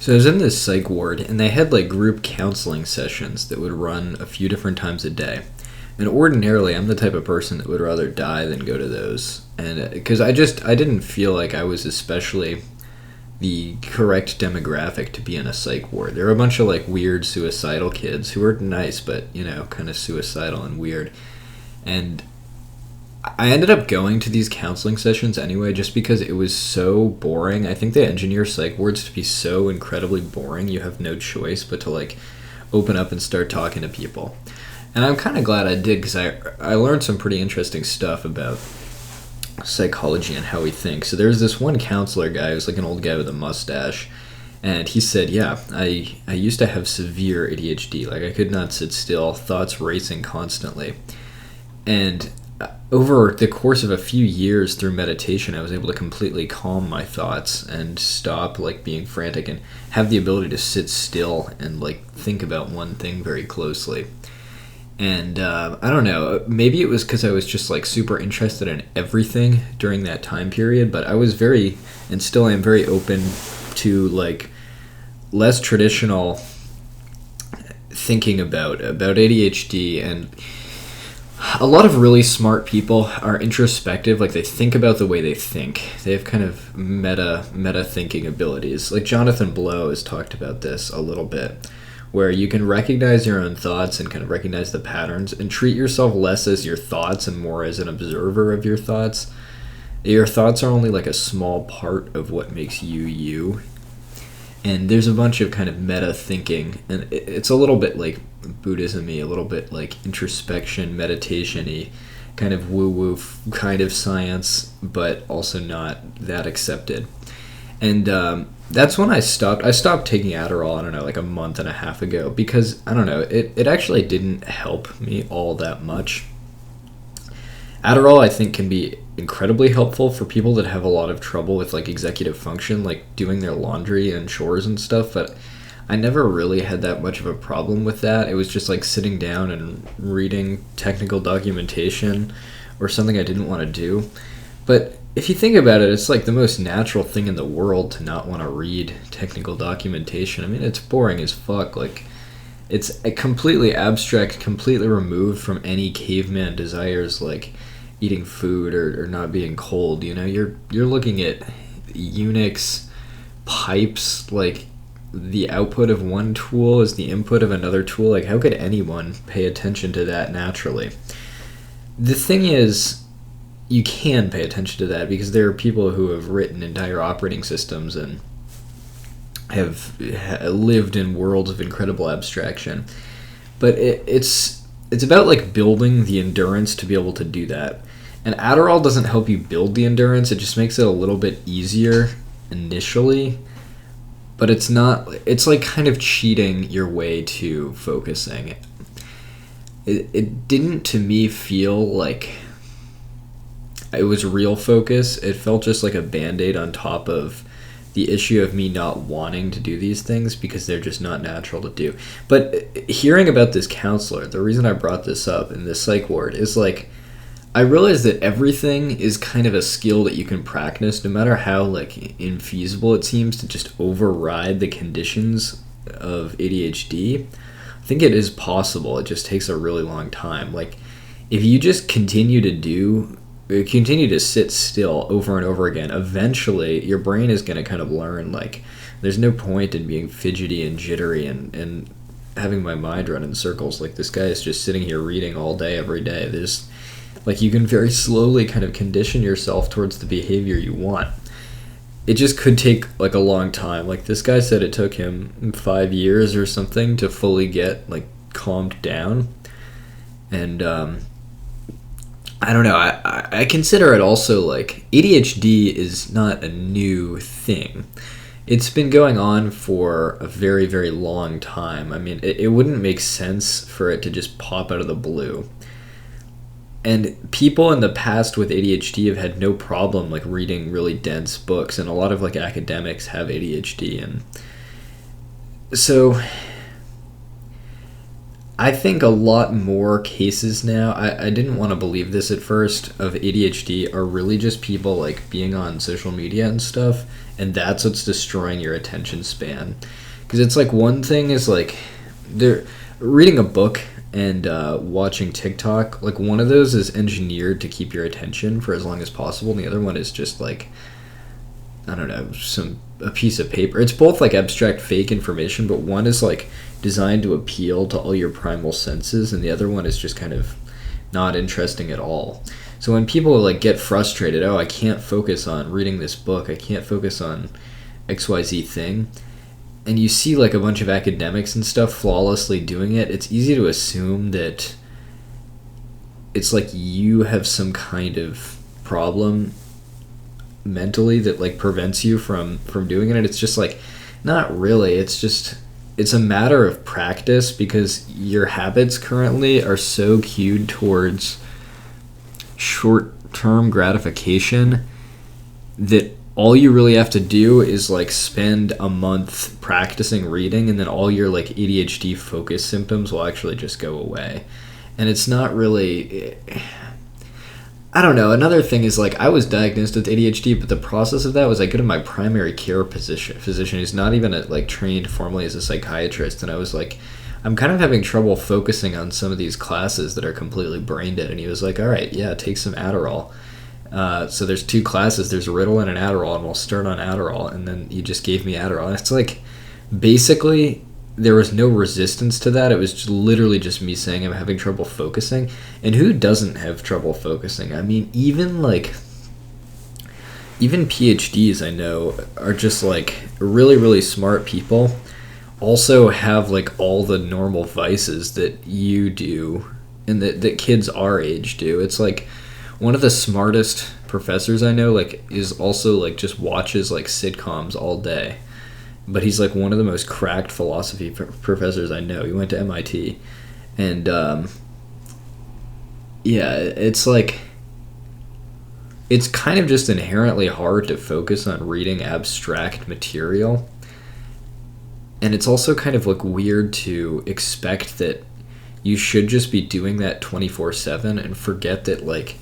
So I was in this psych ward, and they had like group counseling sessions that would run a few different times a day. And ordinarily, I'm the type of person that would rather die than go to those. And because I didn't feel like I was especially the correct demographic to be in a psych ward. There were a bunch of like weird suicidal kids who were nice, but kind of suicidal and weird. And I ended up going to these counseling sessions anyway, just because it was so boring. I think they engineer psych wards to be so incredibly boring. You have no choice but to like open up and start talking to people. And I'm kind of glad I did, because I learned some pretty interesting stuff about psychology and how we think. So there's this one counselor guy who's like an old guy with a mustache, and he said, yeah, I used to have severe ADHD. Like, I could not sit still, thoughts racing constantly. And over the course of a few years through meditation, I was able to completely calm my thoughts and stop like being frantic and have the ability to sit still and like think about one thing very closely. And I don't know, maybe it was because I was just like super interested in everything during that time period, but I was very, and still am very open to like less traditional thinking about ADHD. And a lot of really smart people are introspective, like they think about the way they think. They have kind of meta thinking abilities. Like Jonathan Blow has talked about this a little bit, where you can recognize your own thoughts and kind of recognize the patterns and treat yourself less as your thoughts and more as an observer of your thoughts. Your thoughts are only like a small part of what makes you you. And there's a bunch of kind of meta thinking, and it's a little bit like Buddhism-y, a little bit like introspection, meditation-y, kind of woo-woo kind of science, but also not that accepted. And that's when I stopped taking Adderall, I don't know, like a month and a half ago, because, I don't know, it actually didn't help me all that much. Adderall, I think, can be incredibly helpful for people that have a lot of trouble with like executive function, like doing their laundry and chores and stuff, but I never really had that much of a problem with that. It was just like sitting down and reading technical documentation or something I didn't want to do. But if you think about it, it's like the most natural thing in the world to not want to read technical documentation. I mean, it's boring as fuck. Like, it's a completely abstract, completely removed from any caveman desires, like eating food or not being cold. You're looking at Unix pipes, like the output of one tool is the input of another tool. Like, how could anyone pay attention to that naturally? The thing is, you can pay attention to that because there are people who have written entire operating systems and have lived in worlds of incredible abstraction. But it's about like building the endurance to be able to do that. And Adderall doesn't help you build the endurance, it just makes it a little bit easier initially. But it's like kind of cheating your way to focusing. It didn't, to me, feel like it was real focus. It felt just like a Band-Aid on top of the issue of me not wanting to do these things because they're just not natural to do. But hearing about this counselor, the reason I brought this up in this psych ward is like, I realized that everything is kind of a skill that you can practice, no matter how like infeasible it seems to just override the conditions of ADHD. I think it is possible. It just takes a really long time. Like, if you just continue to sit still over and over again, eventually your brain is going to kind of learn, like, there's no point in being fidgety and jittery and having my mind run in circles. Like, this guy is just sitting here reading all day, every day. There's, like, you can very slowly kind of condition yourself towards the behavior you want. It just could take, like, a long time. Like, this guy said it took him 5 years or something to fully get, like, calmed down. And, I don't know, I consider it also like ADHD is not a new thing. It's been going on for a very, very long time. I mean, it wouldn't make sense for it to just pop out of the blue. And people in the past with ADHD have had no problem like reading really dense books, and a lot of like academics have ADHD. And so I think a lot more cases now, I didn't want to believe this at first, of ADHD are really just people like being on social media and stuff, and that's what's destroying your attention span. Because it's like one thing is like they're reading a book and watching TikTok, like one of those is engineered to keep your attention for as long as possible, and the other one is just like, I don't know, a piece of paper. It's both like abstract fake information, but one is like designed to appeal to all your primal senses, and the other one is just kind of not interesting at all. So when people like get frustrated, oh, I can't focus on reading this book, I can't focus on XYZ thing, and you see like a bunch of academics and stuff flawlessly doing it, it's easy to assume that it's like you have some kind of problem mentally that like prevents you from doing it. And it's just like, not really, it's a matter of practice, because your habits currently are so cued towards short-term gratification that all you really have to do is like spend a month practicing reading, and then all your like ADHD focus symptoms will actually just go away. And it's not really, I don't know. Another thing is like I was diagnosed with ADHD, but the process of that was I go to my primary care physician who's not even like trained formally as a psychiatrist, and I was like, I'm kind of having trouble focusing on some of these classes that are completely brain dead. And he was like, all right, yeah, take some Adderall. So there's 2 classes, there's Ritalin and Adderall, and we'll start on Adderall. And then he just gave me Adderall. And it's like, basically, there was no resistance to that. It was just literally just me saying I'm having trouble focusing. And who doesn't have trouble focusing? I mean, even PhDs I know are just like really, really smart people also have like all the normal vices that you do and that kids our age do. It's like one of the smartest professors I know like is also like just watches like sitcoms all day. But he's like one of the most cracked philosophy professors I know. He went to MIT. And yeah, it's like, it's kind of just inherently hard to focus on reading abstract material. And it's also kind of like weird to expect that you should just be doing that 24/7 and forget that like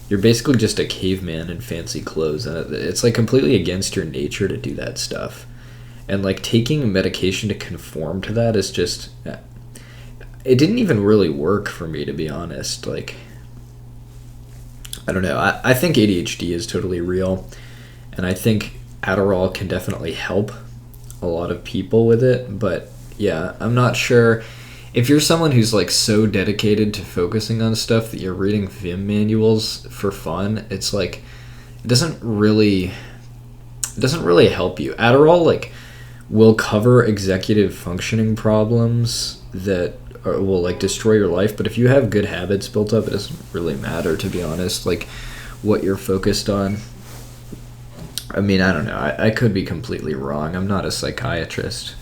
you're basically just a caveman in fancy clothes. And it's like completely against your nature to do that stuff. And like taking medication to conform to that is just, it didn't even really work for me, to be honest. Like, I don't know. I think ADHD is totally real, and I think Adderall can definitely help a lot of people with it. But yeah, I'm not sure if you're someone who's like so dedicated to focusing on stuff that you're reading Vim manuals for fun. It's like it doesn't really help you. Adderall like will cover executive functioning problems that will like destroy your life, but if you have good habits built up, it doesn't really matter, to be honest, like what you're focused on. I mean, I don't know, I could be completely wrong, I'm not a psychiatrist,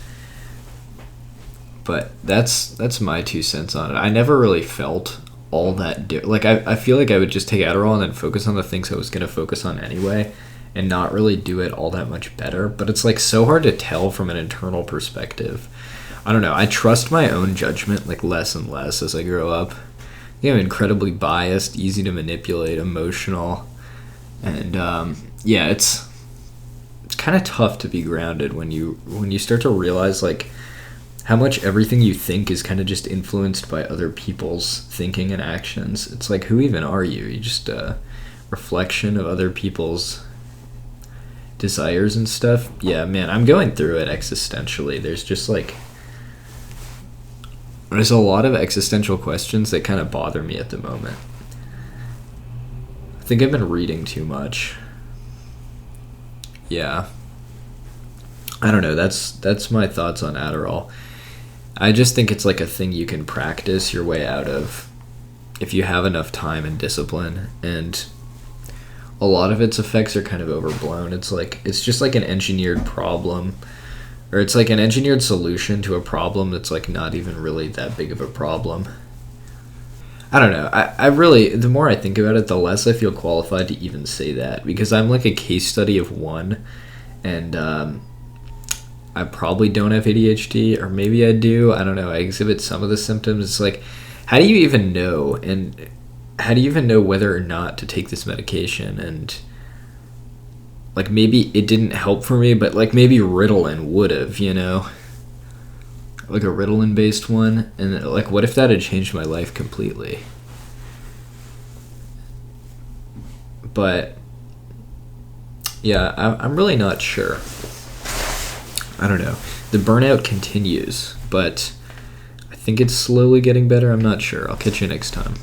but that's my 2 cents on it. I never really felt all that like I feel like I would just take Adderall and then focus on the things I was going to focus on anyway, and not really do it all that much better. But it's like so hard to tell from an internal perspective. I don't know, I trust my own judgment like less and less as I grow up. I think I'm incredibly biased, easy to manipulate, emotional, and yeah, it's kind of tough to be grounded when you start to realize like how much everything you think is kind of just influenced by other people's thinking and actions. It's like, who even are you? You're just a reflection of other people's desires and stuff. Yeah, man, I'm going through it existentially. There's a lot of existential questions that kind of bother me at the moment. I think I've been reading too much. Yeah. I don't know, that's my thoughts on Adderall. I just think it's like a thing you can practice your way out of if you have enough time and discipline, and a lot of its effects are kind of overblown. It's just like an engineered problem, or it's like an engineered solution to a problem that's like not even really that big of a problem. I don't know. I really, the more I think about it, the less I feel qualified to even say that, because I'm like a case study of one, and I probably don't have ADHD, or maybe I do. I don't know. I exhibit some of the symptoms. It's like, how do you even know? And how do you even know whether or not to take this medication? And like, maybe it didn't help for me, but like maybe Ritalin would have, you know? Like a Ritalin based one. And like, what if that had changed my life completely? But yeah, I'm really not sure. I don't know. The burnout continues, but I think it's slowly getting better. I'm not sure. I'll catch you next time.